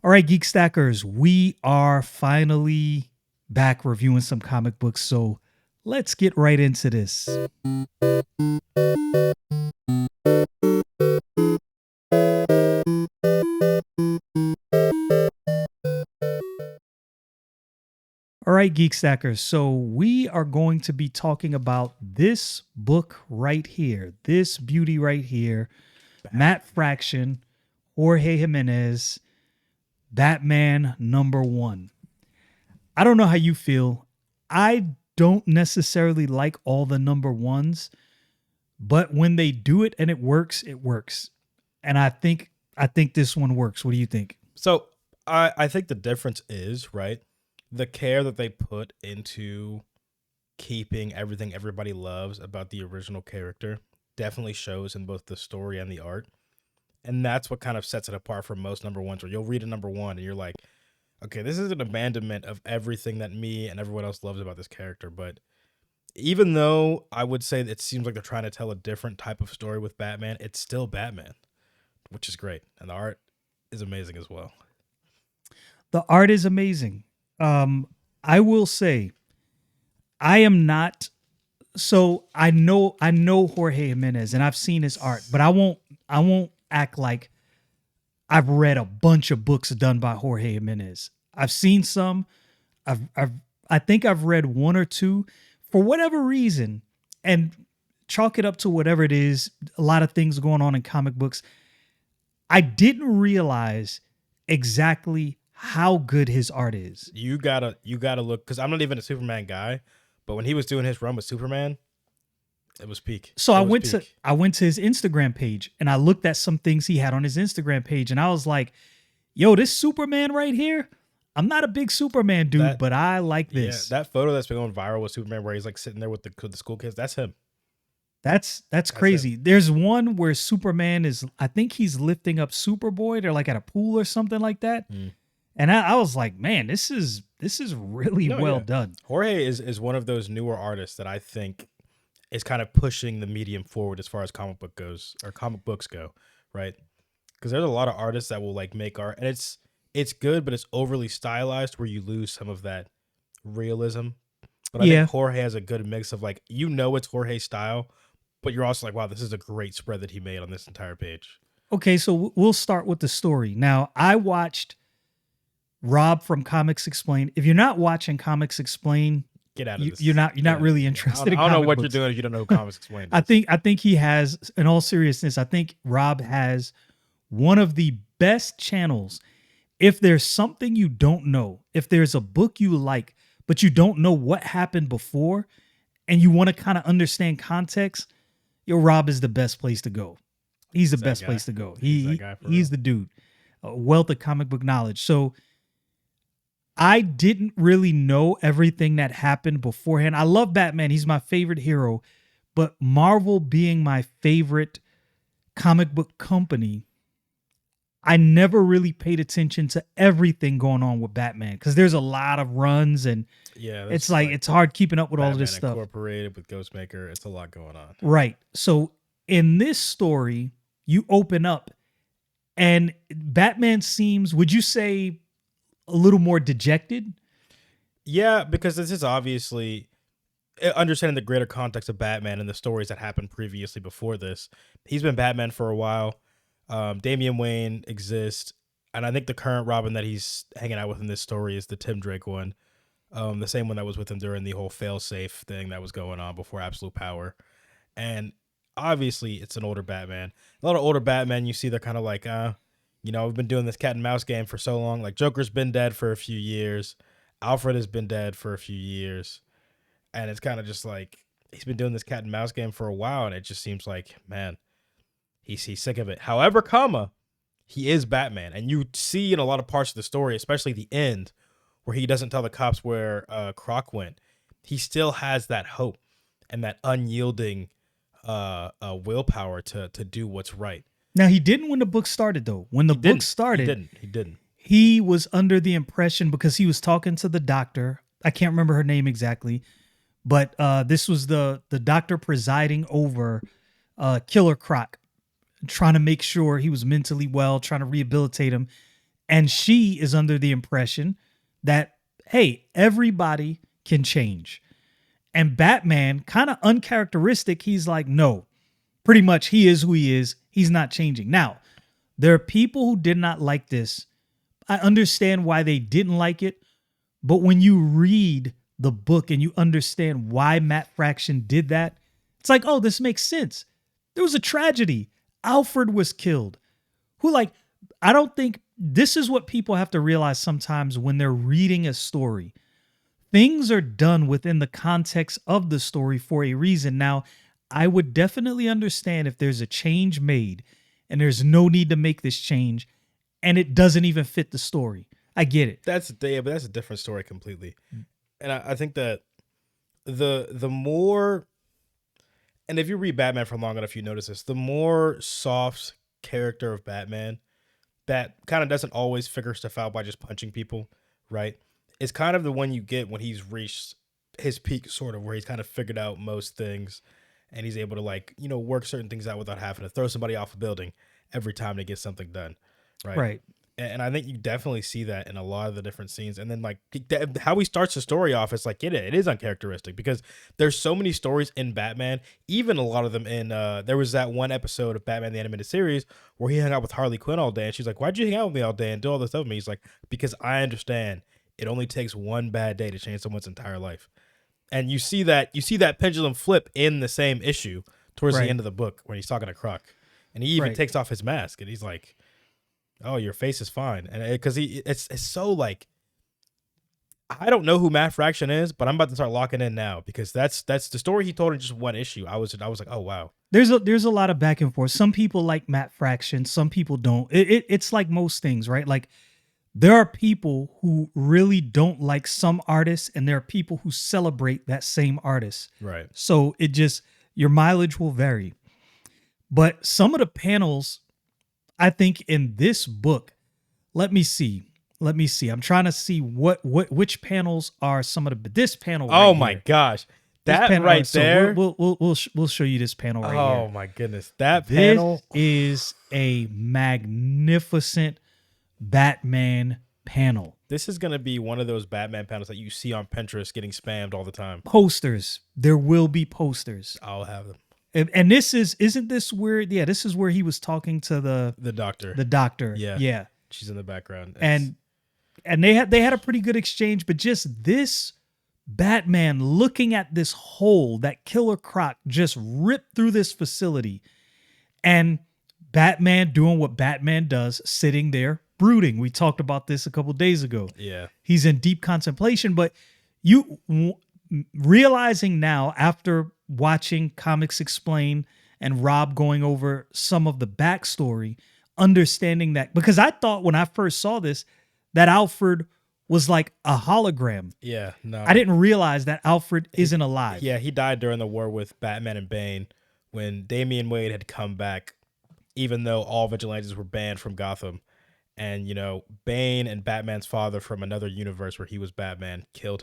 All right, Geek Stackers, we are finally back reviewing some comic books. So let's get right into this. All right, Geek Stackers. So we are going to be talking about this book right here, this beauty right here, Matt Fraction, Jorge Jimenez, Batman #1. I don't know how you feel. I don't necessarily like all the #1s, but when they do it and it works, it works. And I think this one works. What do you think? So I think the difference is, right, the care that they put into keeping everything everybody loves about the original character definitely shows in both the story and the art. And that's what kind of sets it apart from most #1s, where you'll read a #1 and you're like, okay, this is an abandonment of everything that me and everyone else loves about this character. But even though I would say that it seems like they're trying to tell a different type of story with Batman, it's still Batman, which is great. And the art is amazing as well. The art is amazing. I will say, I am not. So I know Jorge Jimenez, and I've seen his art, but I won't act like I've read a bunch of books done by Jorge Jimenez. I've seen some. I think I've read one or two for whatever reason, and chalk it up to whatever it is. A lot of things going on in comic books. I didn't realize exactly how good his art is. You gotta look, because I'm not even a Superman guy, but when he was doing his run with Superman, it was peak. So It I was went to peak. I went to his Instagram page and I looked at some things he had on his Instagram page, and I was like, "Yo, this Superman right here. I'm not a big Superman dude, That but I like Yeah, this." that photo that's been going viral with Superman, where he's like sitting there with the school kids, that's him. That's That's him. crazy. There's one where Superman is, I think he's lifting up Superboy. They're like at a pool or something like that. Mm. And I was like, man, this is really No, well yeah. done. Jorge is one of those newer artists that I think is kind of pushing the medium forward as far as comic books go, right? Because there's a lot of artists that will like make art, and it's good, but it's overly stylized where you lose some of that realism. But I think Yeah. Jorge has a good mix of, like, it's Jorge's style, but you're also like, wow, this is a great spread that he made on this entire page. Okay, so we'll start with the story. Now, I watched Rob from Comics Explained. If you're not watching Comics Explained, Get out of you, this. you're not really Yeah. interested I in don't know comic what you're books. doing if you don't know who Comics Explained I is. think he has, in all seriousness, I think Rob has one of the best channels. If there's something you don't know, if there's a book you like, but you don't know what happened before, and you want to kind of understand context, Rob is the best place to go. He's the He's that best guy. place to go. He's that guy for He's real. the dude. A wealth of comic book knowledge. So I didn't really know everything that happened beforehand. I love Batman. He's my favorite hero. But Marvel being my favorite comic book company, I never really paid attention to everything going on with Batman because there's a lot of runs, and Yeah, it's that's like like it's hard keeping up with all of Batman this stuff. Incorporated with Ghostmaker. It's a lot going on. Right. So in this story, you open up and Batman seems, would you say, a little more dejected? Yeah, because this is obviously understanding the greater context of Batman and the stories that happened previously before this. He's been Batman for a while. Damian Wayne exists, and I think the current Robin that he's hanging out with in this story is the Tim Drake one. The same one that was with him during the whole failsafe thing that was going on before Absolute Power. And obviously, it's an older Batman. A lot of older Batman, you see, they're kind of like, we've been doing this cat and mouse game for so long. Like, Joker's been dead for a few years. Alfred has been dead for a few years. And it's kind of just like, he's been doing this cat and mouse game for a while. And it just seems like, man, he's sick of it. However, he is Batman. And you see in a lot of parts of the story, especially the end, where he doesn't tell the cops where Croc went. He still has that hope and that unyielding willpower to do what's right. Now, he didn't when the book started, though. When the book started, He didn't. he was under the impression, because he was talking to the doctor. I can't remember her name exactly, but this was the doctor presiding over Killer Croc, trying to make sure he was mentally well, trying to rehabilitate him. And she is under the impression that, hey, everybody can change. And Batman, kind of uncharacteristic, he's like, no, pretty much he is who he is. He's not changing. Now, there are people who did not like this. I understand why they didn't like it. But when you read the book and you understand why Matt Fraction did that, it's like, oh, this makes sense. There was a tragedy. Alfred was killed. I don't think this is what people have to realize sometimes when they're reading a story. Things are done within the context of the story for a reason. Now, I would definitely understand if there's a change made and there's no need to make this change and it doesn't even fit the story. I get it. But that's a different story completely. And I think that the more, and if you read Batman for long enough, you notice this, the more soft character of Batman that kind of doesn't always figure stuff out by just punching people, right? It's kind of the one you get when he's reached his peak, sort of, where he's kind of figured out most things and he's able to, like, you know, work certain things out without having to throw somebody off a building every time to get something done, right? Right. And I think you definitely see that in a lot of the different scenes. And then, like, how he starts the story off, it's like, it is uncharacteristic because there's so many stories in Batman, even a lot of them in, there was that one episode of Batman the Animated Series where he hung out with Harley Quinn all day. And she's like, why'd you hang out with me all day and do all this stuff with me? He's like, because I understand it only takes one bad day to change someone's entire life. And you see that pendulum flip in the same issue towards the end of the book when he's talking to Croc. And he even takes off his mask and he's like, oh, your face is fine. And because it's so, like, I don't know who Matt Fraction is, but I'm about to start locking in now because that's the story he told in just one issue. I was like, oh wow. There's a lot of back and forth. Some people like Matt Fraction, some people don't. It's like most things, right? Like, there are people who really don't like some artists, and there are people who celebrate that same artist. Right. So your mileage will vary. But some of the panels, I think, in this book, let me see. I'm trying to see which panels are some of this panel. Right oh my here. gosh, that panel, right there. So we'll show you this panel right here. Oh my goodness, that panel is a magnificent Batman panel. This is going to be one of those Batman panels that you see on Pinterest getting spammed all the time. Posters. There will be posters. I'll have them. And isn't this where, yeah, this is where he was talking to the doctor. The doctor. Yeah. Yeah. She's in the background. And they had a pretty good exchange, but just this Batman looking at this hole that Killer Croc just ripped through this facility, and Batman doing what Batman does, sitting there brooding. We talked about this a couple days ago. Yeah. He's in deep contemplation, but you realizing now after watching Comics Explained and Rob going over some of the backstory, understanding that, because I thought when I first saw this that Alfred was like a hologram. Yeah, no. I didn't realize that Alfred isn't alive. Yeah, he died during the war with Batman and Bane when Damian Wayne had come back, even though all vigilantes were banned from Gotham. And, you know, Bane and Batman's father from another universe where he was Batman killed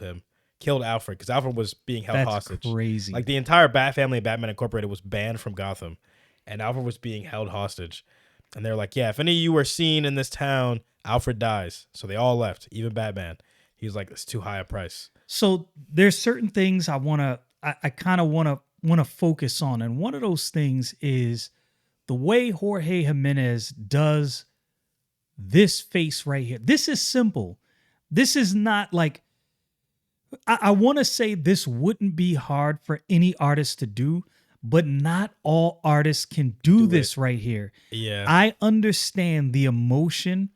Alfred because Alfred was being held hostage. Crazy. Like, the entire Bat family and Batman Incorporated was banned from Gotham, and Alfred was being held hostage. And they're like, yeah, if any of you are seen in this town, Alfred dies. So they all left, even Batman. He's like, it's too high a price. So there's certain things I kind of want to focus on, and one of those things is the way Jorge Jimenez does this face right here. This is simple. This is not like, I want to say this wouldn't be hard for any artist to do, but not all artists can do this right here. Yeah. I understand the emotion.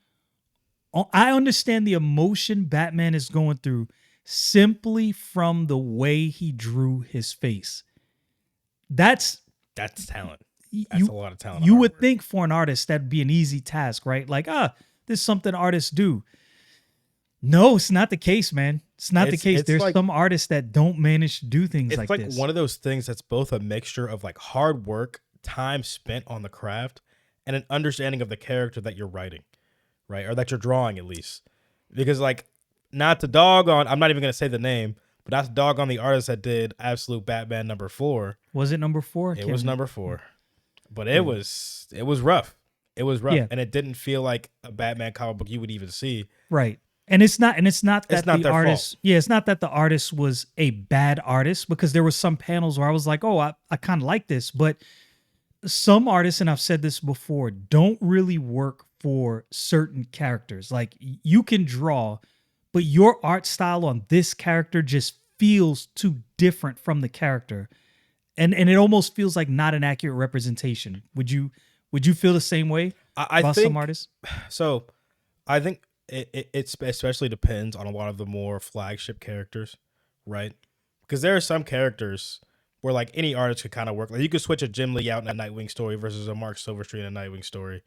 I understand the emotion Batman is going through simply from the way he drew his face. That's talent. That's a lot of talent. You would think for an artist that'd be an easy task, right? Like, this is something artists do. No, it's not the case, man. It's not the case. There's like, some artists that don't manage to do things like this. It's like one of those things that's both a mixture of like hard work, time spent on the craft, and an understanding of the character that you're writing, right? Or that you're drawing at least. Because like, not to dog on, I'm not even going to say the name, but not to dog on the artist that did Absolute Batman #4. Was it #4? It was #4. But it was rough. It was rough, Yeah. and it didn't feel like a Batman comic book you would even see. Right. And it's not that It's not the their artist, fault. yeah, it's not that the artist was a bad artist, because there were some panels where I was like, oh, I kind of like this, but some artists, and I've said this before, don't really work for certain characters. Like you can draw, but your art style on this character just feels too different from the character. And it almost feels like not an accurate representation. Would you feel the same way I about some think artists? so. I think it especially depends on a lot of the more flagship characters, right? Because there are some characters where like any artist could kind of work. Like you could switch a Jim Lee out in a Nightwing story versus a Mark Silverstreet in a Nightwing story.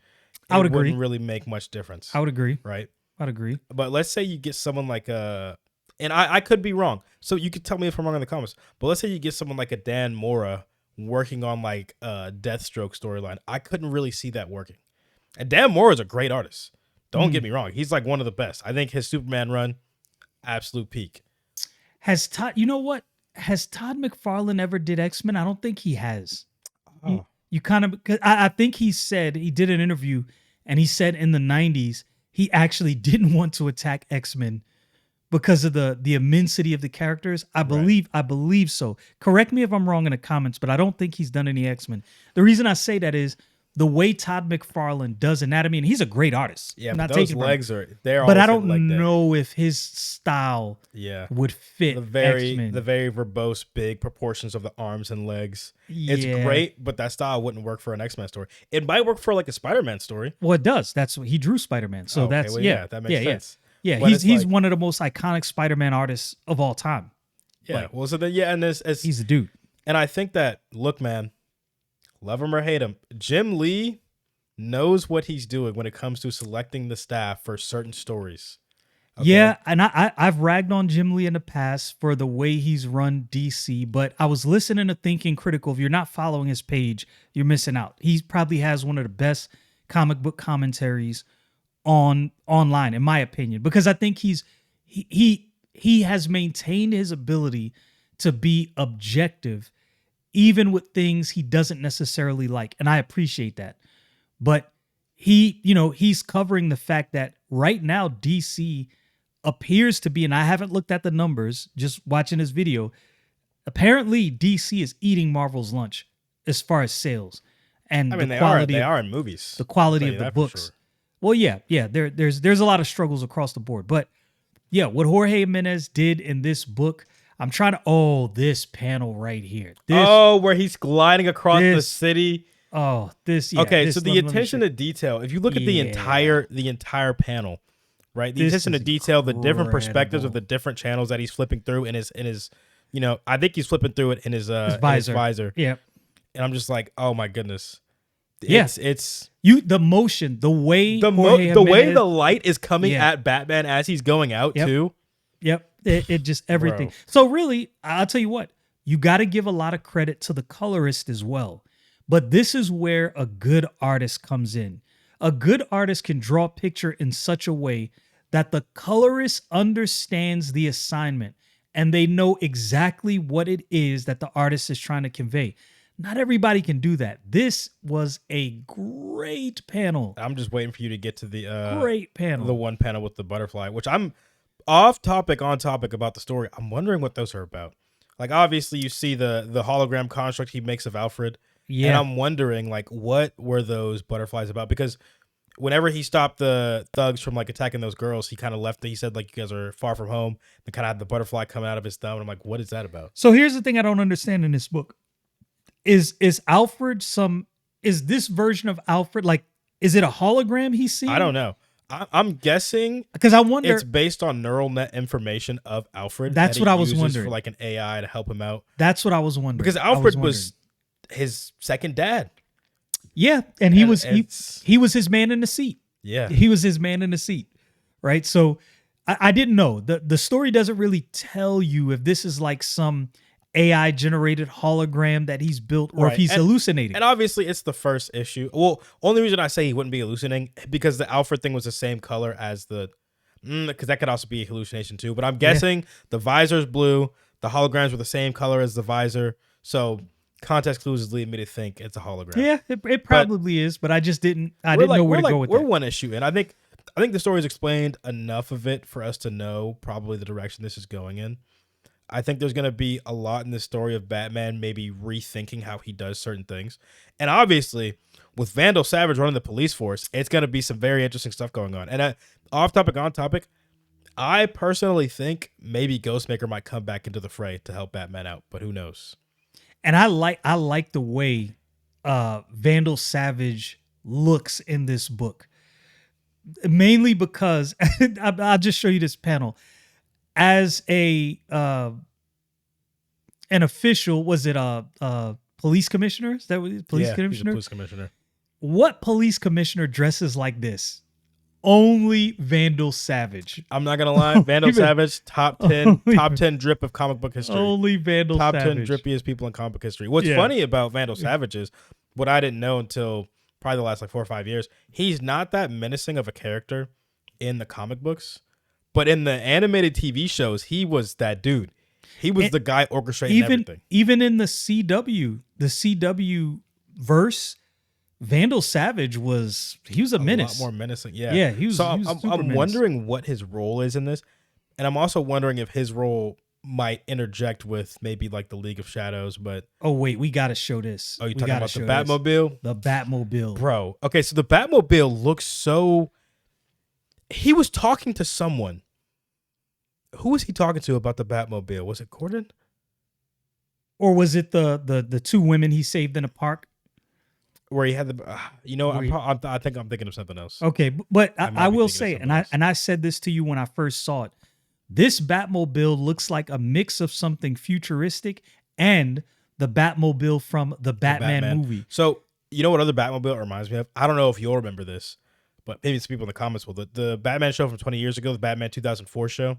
I would It wouldn't agree. really make much difference, I would agree. right? I'd agree. But let's say you get someone like and I could be wrong. So you could tell me if I'm wrong in the comments. But let's say you get someone like a Dan Mora working on like a Deathstroke storyline. I couldn't really see that working. And Dan Mora is a great artist. Don't get me wrong. He's like one of the best. I think his Superman run, absolute peak. Has Todd, you know what? Has Todd McFarlane ever did X-Men? I don't think he has. You, Oh, you kind of, because I think he did an interview and he said in the 90s, he actually didn't want to attack X-Men because of the immensity of the characters. I believe so. Correct me if I'm wrong in the comments, but I don't think he's done any X-Men. The reason I say that is the way Todd McFarlane does anatomy, and he's a great artist. yeah, I'm but not those taking it from him. legs they're But I almost don't like that. know if his style Yeah. would fit The very X-Men. verbose big proportions of the arms and legs. It's Yeah. great, but that style wouldn't work for an X-Men story. It might work for like a Spider-Man story. Well, it does. That's what he drew Spider-Man. So Oh, okay, that's well, yeah, that makes sense. Yeah, But it's he's like- one of the most iconic Spider-Man artists of all time. Yeah. Like, Well, so then and it's he's a dude. and I think that look, man, love him or hate him, Jim Lee knows what he's doing when it comes to selecting the staff for certain stories. Okay? Yeah, and I've ragged on Jim Lee in the past for the way he's run DC, but I was listening to Thinking Critical. If you're not following his page, you're missing out. He probably has one of the best comic book commentaries online, in my opinion, because I think he has maintained his ability to be objective, even with things he doesn't necessarily like, and I appreciate that. But he's covering the fact that right now DC appears to be, and I haven't looked at the numbers, just watching this video, apparently DC is eating Marvel's lunch as far as sales and I mean, the they quality are in movies. the quality I'll of tell the you that for books. sure. Well, yeah, there's a lot of struggles across the board, but yeah, what Jorge Jimenez did in this book, I'm trying to this panel right here. Where he's gliding across the this- city. Okay, So the attention to detail, if you look at the entire panel, right? The This attention to is detail, the different perspectives incredible. of the different channels that he's flipping through in his I think he's flipping through it in his visor. Yeah. And I'm just like, oh my goodness. Yeah. It's The motion, the way the Jorge way Jimenez- the light is coming Yeah. at Batman as he's going out Yep. too. Yep. It just everything. Bro. So really, I'll tell you what, you got to give a lot of credit to the colorist as well. But this is where a good artist comes in. A good artist can draw a picture in such a way that the colorist understands the assignment and they know exactly what it is that the artist is trying to convey. Not everybody can do that. This was a great panel. I'm just waiting for you to get to the Great panel. the one panel with the butterfly, which I'm on topic about the story. I'm wondering what those are about. Like obviously you see the hologram construct he makes of Alfred. Yeah. And I'm wondering like what were those butterflies about? Because whenever he stopped the thugs from like attacking those girls, he kind of left. He said like you guys are far from home. They kind of had the butterfly coming out of his thumb. And I'm like, what is that about? So here's the thing I don't understand in this book. Is Alfred is this version of Alfred, like, is it a hologram he's seeing? I don't know. I'm guessing Because I wonder. it's based on neural net information of Alfred. That's that what he I was uses wondering. for like an AI to help him out. That's what I was wondering. Because I Alfred wondering. was his second dad. Yeah, and he And was he was his man in the seat. Yeah. He was his man in the seat, right? So I didn't know. The story doesn't really tell you if this is like some AI generated hologram that he's built or if Right. he's And- hallucinating. And obviously, it's the first issue. Well, only reason I say he wouldn't be hallucinating because the Alfred thing was the same color as the, because that could also be a hallucination too. But I'm guessing the visor's blue, the holograms were the same color as the visor. So context clues lead me to think it's a hologram. Yeah, it But probably is, but I just didn't. I didn't know where to go with we're that. one issue, and I think the story's explained enough of it for us to know probably the direction this is going in. I think there's going to be a lot in the story of Batman maybe rethinking how he does certain things. And obviously, with Vandal Savage running the police force, it's going to be some very interesting stuff going on. And off topic, on topic, I personally think maybe Ghostmaker might come back into the fray to help Batman out, but who knows? And I like the way Vandal Savage looks in this book, mainly because I'll just show you this panel as a an official. Was it a police commissioner? Is that what police He's a commissioner? police commissioner. What police commissioner dresses like this? Only Vandal Savage. I'm not gonna lie, Vandal Even- Savage, top 10 drip of comic book history. Only Vandal Top Savage. 10 drippiest people in comic book history. What's Yeah. funny about Vandal Savage is what I didn't know until probably the last like 4 or 5 years. He's not that menacing of a character in the comic books, but in the animated TV shows, he was that dude. He was the guy orchestrating everything. Even in the CW verse, Vandal Savage was a menace. A lot more menacing. Yeah. Yeah, he was. So he was super I'm menace. wondering what his role is in this. And I'm also wondering if his role might interject with maybe like the League of Shadows, but Oh wait, we gotta show this. oh, you're We talking gotta about the show this. Batmobile? The Batmobile. Bro. Okay, so the Batmobile looks so he was talking to someone. Who was he talking to about the Batmobile? Was it Gordon? Or was it the two women he saved in a park? Where he had the Where he- I think I'm thinking of something else. Okay, but I might I be will thinking of say, something else. and I said this to you when I first saw it. This Batmobile looks like a mix of something futuristic and the Batmobile from the Batman movie. So, you know what other Batmobile it reminds me of? I don't know if you'll remember this, but maybe some people in the comments will. The Batman show from 20 years ago, the Batman 2004 show.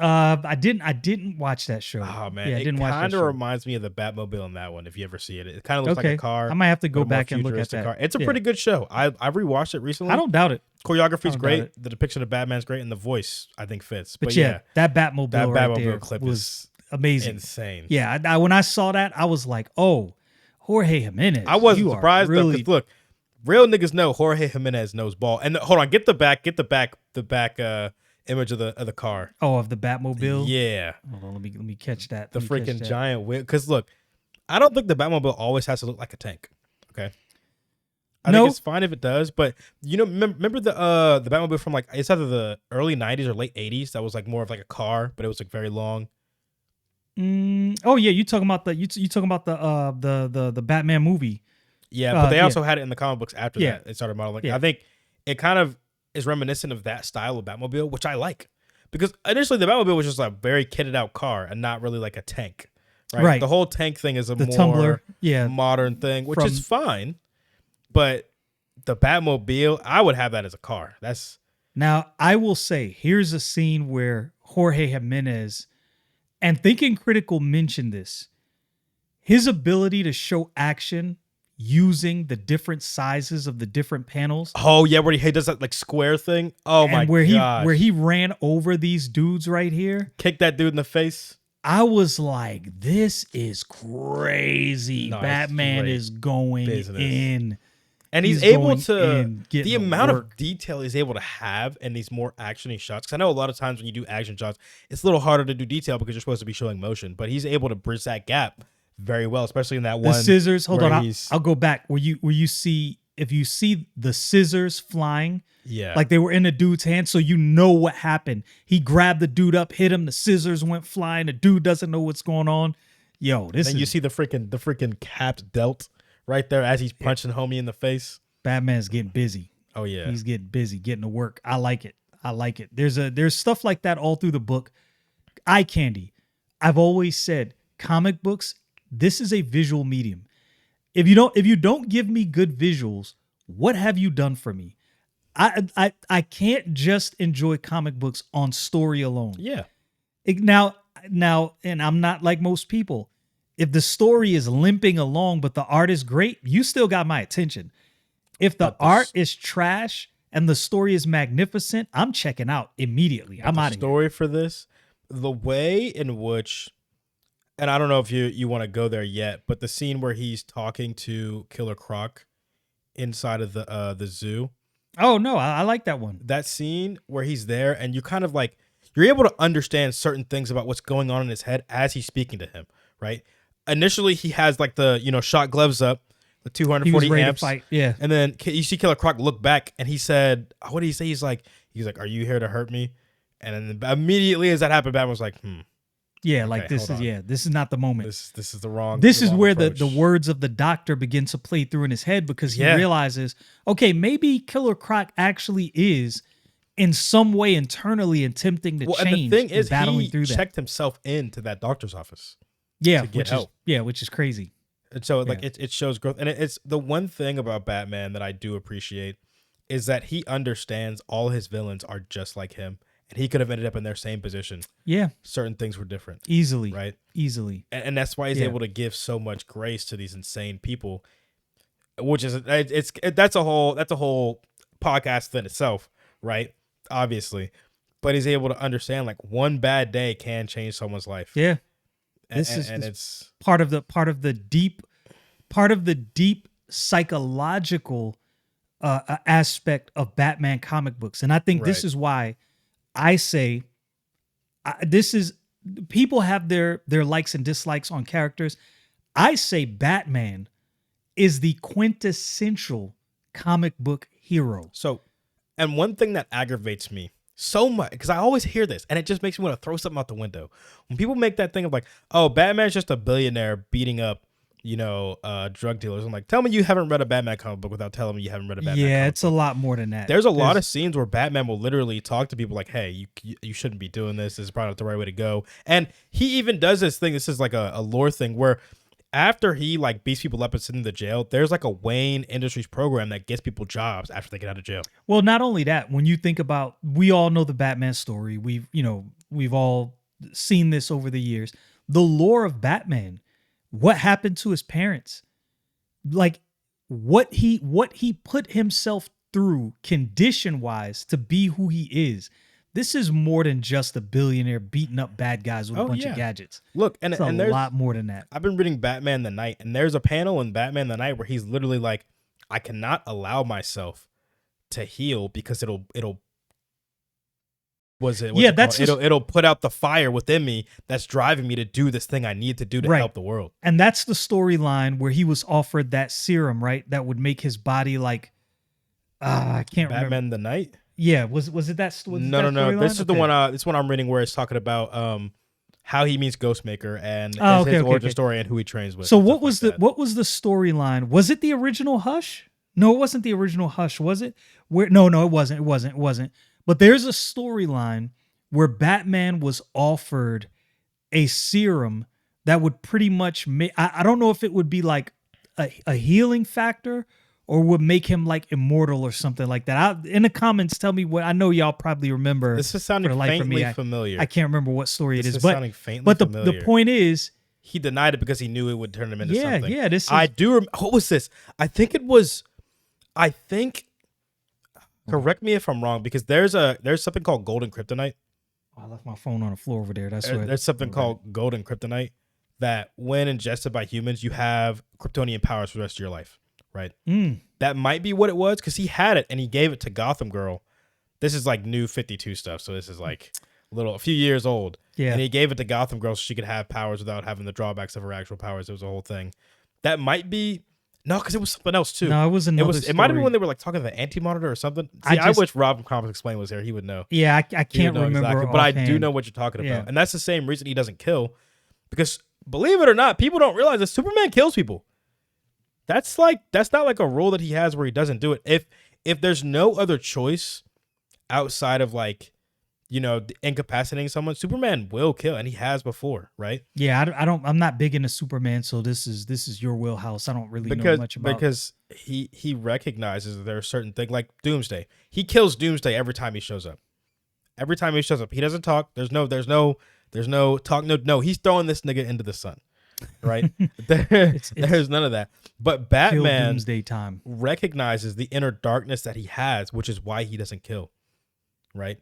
I didn't watch that show. Oh man, yeah, I it didn't watch that kind of show. reminds me of the Batmobile in that one. If you ever see it, it kind of looks like Okay, a car. I might have to go but a more back and look at futuristic that. car. It's a Yeah. pretty good show. I rewatched it recently. I don't doubt it. Choreography's I don't doubt great. it. The depiction of Batman's great, and the voice I think fits. But yeah, that Batmobile that right Batmobile there clip was is amazing. insane. Yeah, I when I saw that, I was like, "Oh, Jorge Jimenez." I wasn't you are surprised though. Really, 'Cause look, real niggas know Jorge Jimenez knows ball. And hold on, get the back image of the car. of the Batmobile. Yeah, Hold on, let me catch that. the Let me catch freaking that. giant wheel. Because look, I don't think the Batmobile always has to look like a tank. Okay. I No. think it's fine if it does, but you know, remember the Batmobile from like it's either the early '90s or late '80s that was like more of like a car, but it was like very long. Oh yeah, you talking about the Batman movie? Yeah, but they yeah. also had it in the comic books after Yeah. that. They started modeling. Yeah. I think it kind of is reminiscent of that style of Batmobile, which I like. Because initially the Batmobile was just a very kitted out car and not really like a tank. Right. Right. The whole tank thing is a The more Tumbler, yeah. modern thing, which From- is fine. But the Batmobile, I would have that as a car. That's Now, I will say, here's a scene where Jorge Jimenez, and Thinking Critical mentioned this, his ability to show action using the different sizes of the different panels. oh yeah, where he does that like square thing. Oh my and where gosh. where he ran over these dudes right here. kicked that dude in the face. I was like, this is crazy. No, it's Batman great is going business. in. And he's He's able going to in, getting the to amount work. of detail he's able to have in these more actiony shots. Because I know a lot of times when you do action shots, it's a little harder to do detail because you're supposed to be showing motion. But he's able to bridge that gap very well, especially in that The one. scissors. Hold where on, he's- I'll go back. Where you see, if you see the scissors flying, Yeah, like they were in the dude's hand, so you know what happened. He grabbed the dude up, hit him. The scissors went flying. The dude doesn't know what's going on. Yo, this and is you see the freaking capped delt right there as he's punching homie in the face. Batman's getting busy. Oh yeah, He's getting busy, getting to work. I like it. I like it. There's stuff like that all through the book. Eye candy. I've always said comic books, this is a visual medium. If you don't give me good visuals, what have you done for me? I can't just enjoy comic books on story alone. yeah. Now, and I'm not like most people. If the story is limping along, but the art is great, you still got my attention. If the But the art is trash and the story is magnificent, I'm checking out immediately. I'm The out of here. story for this, the way in which and I don't know if you want to go there yet, but the scene where he's talking to Killer Croc inside of the zoo, Oh no, I like that one. that scene where he's there and you kind of like you're able to understand certain things about what's going on in his head as he's speaking to him, right? Initially he has like the, shot gloves up, the He was 240 ready amps. to fight. Yeah, And then you see Killer Croc look back and he said, what did he say? He's like, "Are you here to hurt me?" And then immediately as that happened, Batman was like, yeah. Okay, Like this hold is on. this is not the moment. This is the wrong. This the is wrong where approach. the words of the doctor begin to play through in his head because he Yeah. realizes, okay, maybe Killer Croc actually is in some way internally attempting to Well, and change the thing is, battling he through that. checked himself into that doctor's office. Yeah, to get which help. is which is crazy. And so like Yeah. it shows growth. And it's the one thing about Batman that I do appreciate is that he understands all his villains are just like him. And he could have ended up in their same position. Yeah, Certain things were different. easily, Right. easily. And that's why he's Yeah. able to give so much grace to these insane people, which is that's a whole podcast in itself, right? Obviously. But he's able to understand like one bad day can change someone's life. Yeah, And, This is- and this- it's part of the deep psychological aspect of Batman comic books, and I think this Right. is why I say this is people have their likes and dislikes on characters. I say Batman is the quintessential comic book hero. so, and one thing that aggravates me so much, because I always hear this and it just makes me want to throw something out the window. When people make that thing of like, oh, Batman's just a billionaire beating up, drug dealers. I'm like, tell me you haven't read a Batman comic book without telling me you haven't read a Batman Yeah, comic it's a lot more than that. There's a lot of scenes where Batman will literally talk to people like, hey, you shouldn't be doing this. This is probably not the right way to go. And he even does this thing. This is like a lore thing where after he like beats people up and sends them to jail, there's like a Wayne Industries program that gets people jobs after they get out of jail. Well, not only that, when you think about, we all know the Batman story. We've all seen this over the years. The lore of Batman, what happened to his parents, like what he put himself through condition wise to be who he is. This is more than just a billionaire beating up bad guys with a bunch of gadgets. Look, and It's a there's lot more than that. I've been reading Batman the Night, and there's a panel in Batman the Night where he's literally like, I cannot allow myself to heal because it'll put out the fire within me that's driving me to do this thing I need to do to Right. help the world. And that's the storyline where he was offered that serum, right? That would make his body like, I can't remember. Batman the Night? Yeah, was it that? No. This is the Okay. one. This one I'm reading where it's talking about how he meets Ghostmaker and Oh, his okay, origin okay. story and who he trains with. So and what stuff was like the that. what was the storyline? Was it the original Hush? No, it wasn't the original Hush, was it? No, it wasn't. It wasn't. But there's a storyline where Batman was offered a serum that would pretty much make, I don't know if it would be like a healing factor or would make him like immortal or something like that. In the comments, tell me what. I know y'all probably remember. This is sounding for the life of me, faintly familiar. I can't remember what story it This is, is but sounding faintly but the familiar. point is, He denied it because he knew it would turn him into something. yeah. This is, I do. What was this? I think it was. I think. Correct me if I'm wrong, because there's something called golden kryptonite. I left my phone on the floor over there. That's right. There's something called golden kryptonite that, when ingested by humans, you have Kryptonian powers for the rest of your life. Right. That might be what it was, because he had it and he gave it to Gotham Girl. This is like new 52 stuff, so this is like a few years old. Yeah. And he gave it to Gotham Girl so she could have powers without having the drawbacks of her actual powers. It was a whole thing. That might be. No, because it was something else too. No, it was another It might have been story. when they were like talking to the Anti-Monitor or something. See, I wish Rob from Comics Explain was here. He would know. Yeah, I He would can't know remember. exactly. But I do offhand. know what you're talking about. Yeah. And that's the same reason he doesn't kill. Because believe it or not, people don't realize that Superman kills people. That's not like a rule that he has where he doesn't do it. If there's no other choice outside of like, incapacitating someone, Superman will kill, and he has before, right? Yeah, I'm not big into Superman, so this is your wheelhouse. I don't really know much about. Because he recognizes that there are certain things like Doomsday. He kills Doomsday every time he shows up. Every time he shows up, he doesn't talk. There's no talk. No, he's throwing this nigga into the sun, right? There's none of that. But Kill Batman Doomsday time. recognizes the inner darkness that he has, which is why he doesn't kill, right?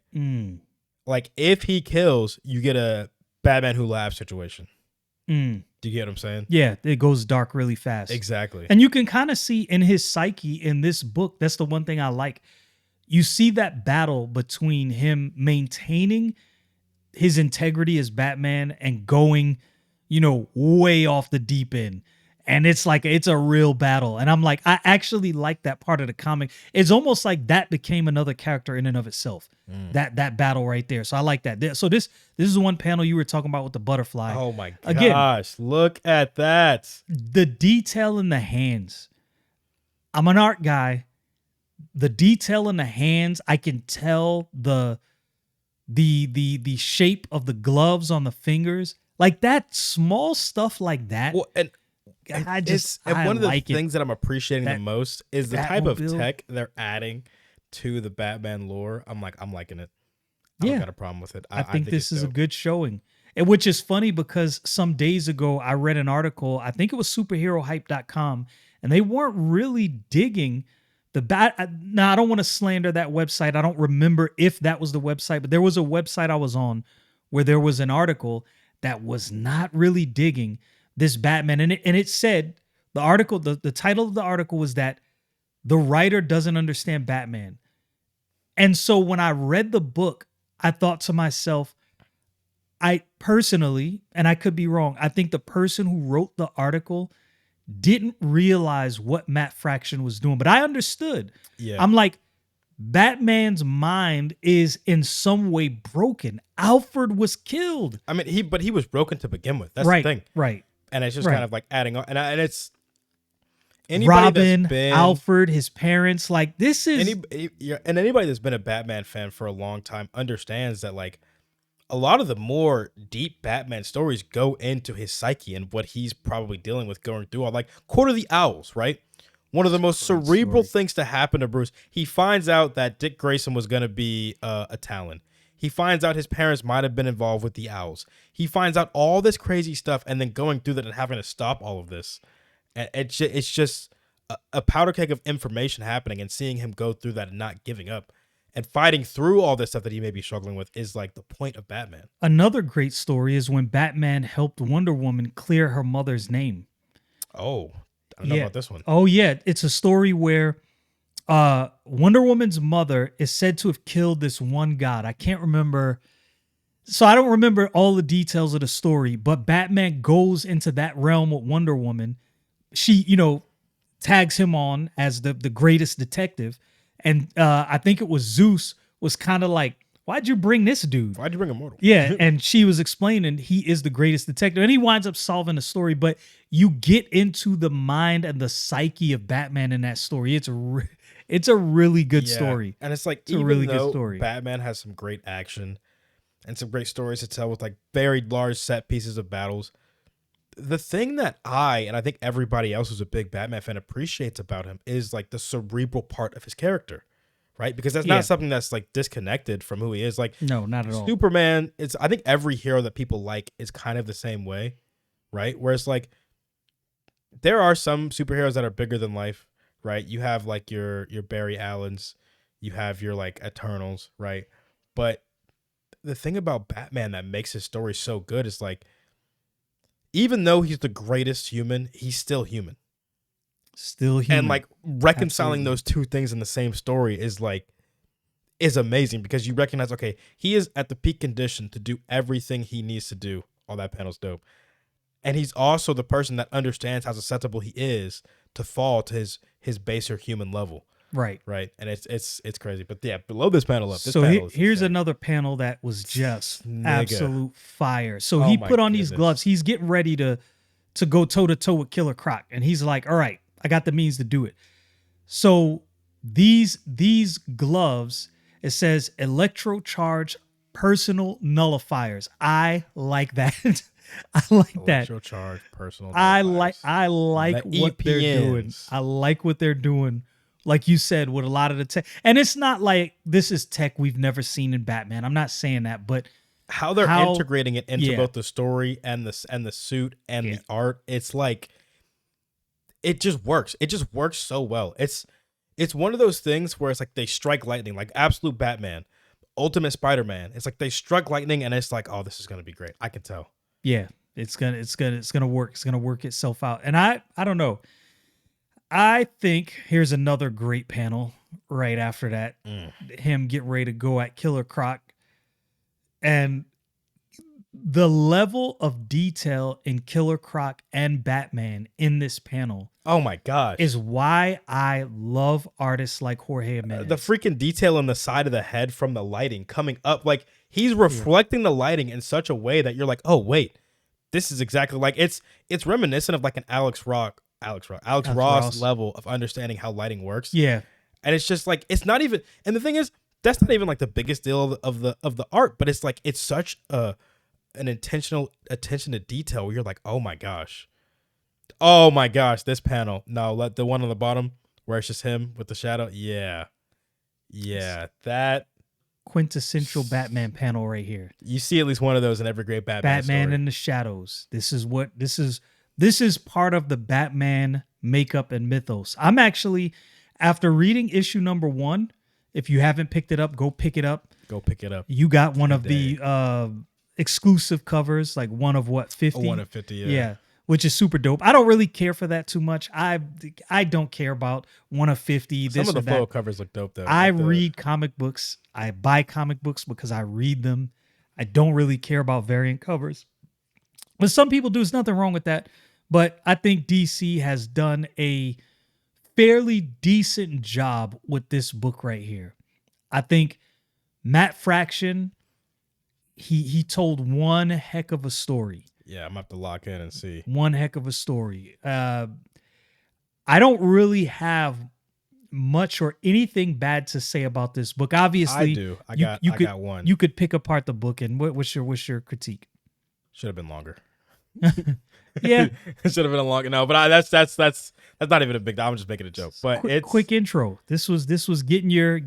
Like if he kills, you get a Batman Who Laughs situation. Mm. Do you get what I'm saying? Yeah, it goes dark really fast. Exactly. And you can kind of see in his psyche in this book, that's the one thing I like. You see that battle between him maintaining his integrity as Batman and going, way off the deep end. And it's like it's a real battle. And I'm like, I actually like that part of the comic. It's almost like that became another character in and of itself. That battle right there. So I like that. So this is one panel you were talking about with the butterfly. Oh my gosh, Again, look at that. the detail in the hands. I'm an art guy. The detail in the hands, I can tell the shape of the gloves on the fingers. Like that small stuff like that. Well, and I one of the like things that I'm appreciating the most is the type of Batmobile. tech they're adding to the Batman lore. I'm liking it. I Yeah. don't got a problem with it. I think this it's is a dope. good showing. And which is funny because some days ago I read an article, I think it was superherohype.com, and they weren't really digging the Now, I don't want to slander that website. I don't remember if that was the website, but there was a website I was on where there was an article that was not really digging this Batman. And it said, the article, the title of the article was that the writer doesn't understand Batman. And so when I read the book, I thought to myself, I personally, and I could be wrong, I think the person who wrote the article didn't realize what Matt Fraction was doing, but I understood. Yeah. I'm like, Batman's mind is in some way broken. Alfred was killed. I mean, he was broken to begin with. That's right, the thing. right. And it's just Right. kind of like adding on, and it's anybody Robin, that's been Alfred, his parents, like this is anybody that's been a Batman fan for a long time understands that like a lot of the more deep Batman stories go into his psyche and what he's probably dealing with going through all like Court of the Owls, right? One of the most cerebral things to happen to Bruce. He finds out that Dick Grayson was going to be a Talon. He finds out his parents might have been involved with the Owls. He finds out all this crazy stuff and then going through that and having to stop all of this. And it's just a powder keg of information happening, and seeing him go through that and not giving up and fighting through all this stuff that he may be struggling with is like the point of Batman. another great story is when Batman helped Wonder Woman clear her mother's name. Oh, I don't know about this one. Oh yeah, it's a story where Wonder Woman's mother is said to have killed this one god. I can't remember. So I don't remember all the details of the story, but Batman goes into that realm with Wonder Woman. She, tags him on as the greatest detective. And I think it was Zeus was kind of like, why'd you bring this dude? Why'd you bring Immortal? Yeah, and she was explaining he is the greatest detective, and he winds up solving the story. But you get into the mind and the psyche of Batman in that story. It's a really good story. And it's like, It's a even really though good story. Batman has some great action and some great stories to tell with like very large set pieces of battles, the thing that and I think everybody else who's a big Batman fan appreciates about him is like the cerebral part of his character, right? Because that's Yeah. not something that's like disconnected from who he is. Like No, not at all. Superman, I think every hero that people like is kind of the same way, right? Whereas like there are some superheroes that are bigger than life, right? You have like your Barry Allens, you have your like Eternals, right? But the thing about Batman that makes his story so good is like, even though he's the greatest human, he's still human. Still human. And like reconciling Absolutely. those two things in the same story is amazing, because you recognize, okay, he is at the peak condition to do everything he needs to do. All that panel's dope. And he's also the person that understands how susceptible he is to fall to his baser human level. Right. Right. And it's crazy. But yeah, below this panel up. This So panel is here's insane. another panel that was just Nigga. absolute fire. So Oh he my put on these goodness. gloves. He's getting ready to go toe to toe with Killer Croc, and he's like, "All right, I got the means to do it." So these gloves, it says electrocharge personal nullifiers. I like that. I like that. Electrocharge personal. I nullifiers. like The what they're doing. EPNs. I like what they're doing. Like you said, with a lot of the tech, and it's not like this is tech we've never seen in Batman. I'm not saying that, but how they're integrating it into both the story and the suit and the art. It's like it just works. It just works so well. It's one of those things where it's like they strike lightning, like Absolute Batman, Ultimate Spider-Man. It's like they struck lightning, and it's like, oh, this is gonna be great. I can tell. yeah, It's gonna work. It's gonna work itself out. And I don't know. I think here's another great panel right after that. Him get ready to go at Killer Croc, and the level of detail in Killer Croc and Batman in this panel Oh my gosh. is why I love artists like Jorge Jimenez. The freaking detail on the side of the head from the lighting coming up, like he's reflecting the lighting in such a way that you're like, oh wait, this is exactly like it's reminiscent of like an Alex Ross level of understanding how lighting works. Yeah. And it's just like it's not even, and the thing is, that's not even like the biggest deal of the art, but it's like it's such an intentional attention to detail where you're like, oh my gosh, this panel. No, let the one on the bottom where it's just him with the shadow. Yeah, that Quintessential Batman panel right here. you see at least one of those in every great Batman story. in the shadows. This is part of the Batman makeup and mythos. I'm actually, after reading issue number 1, if you haven't picked it up, go pick it up. Go pick it up. You got one of the exclusive covers, like one of what, 50? 1 of 50, Yeah, which is super dope. I don't really care for that too much. I don't care about 1 of 50. Some this of the or that. photo covers look dope though. I read comic books. I buy comic books because I read them. I don't really care about variant covers. But some people do. There's nothing wrong with that. But I think DC has done a fairly decent job with this book right here. I think Matt Fraction, he told one heck of a story. Yeah, I'm gonna have to lock in and see. One heck of a story. I don't really have much or anything bad to say about this book. Obviously, I do. I got one. You could pick apart the book, and what's your critique? Should have been longer. Yeah, It should have been a longer. No, but that's not even a big. I'm just making a joke. But it's quick intro. This was getting your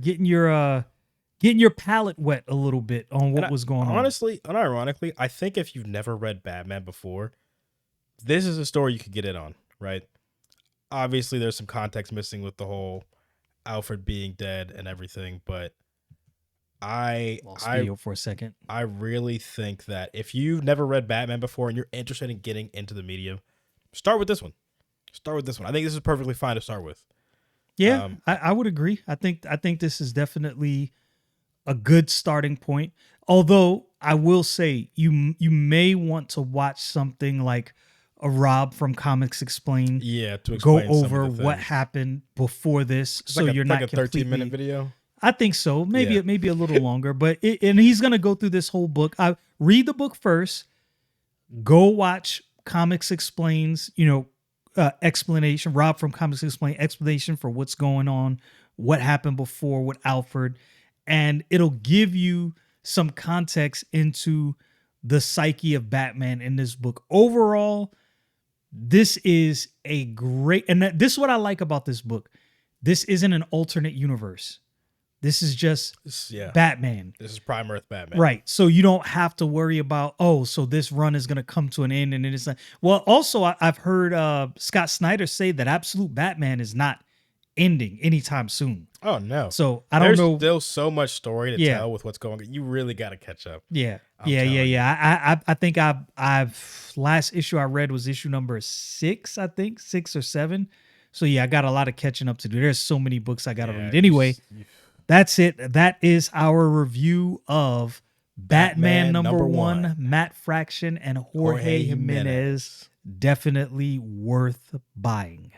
palate wet a little bit on what was going on. Honestly, unironically, I think if you've never read Batman before, this is a story you could get in on, right? Obviously, there's some context missing with the whole Alfred being dead and everything, but Lost video for a second. I really think that if you've never read Batman before and you're interested in getting into the medium, start with this one. I think this is perfectly fine to start with. Yeah, I would agree. I think this is definitely a good starting point. Although I will say you may want to watch something like a Rob from Comics Explained. Yeah, to go explain some over of the what things. happened before this, It's so like you're like not a 13-minute completely. video. I think so. Maybe Yeah. maybe a little longer, but and he's gonna go through this whole book. I read the book first. Go watch Comics Explains. Explanation. Rob from Comics Explain explanation for what's going on, what happened before with Alfred, and it'll give you some context into the psyche of Batman in this book. Overall, this is a great, and this is what I like about this book. This isn't an alternate universe. This is just Batman. This is Prime Earth Batman. Right. So you don't have to worry about, so this run is going to come to an end. And then it's like, well, also, I've heard Scott Snyder say that Absolute Batman is not ending anytime soon. Oh, no. So I don't know. There's still so much story to tell with what's going on. You really got to catch up. Yeah. I'm telling you. I think I've last issue I read was issue number 6, I think 6 or 7. So yeah, I got a lot of catching up to do. There's so many books I got to read. Anyway, that's it. That is our review of Batman number 1, Matt Fraction and Jorge Jimenez. Definitely worth buying.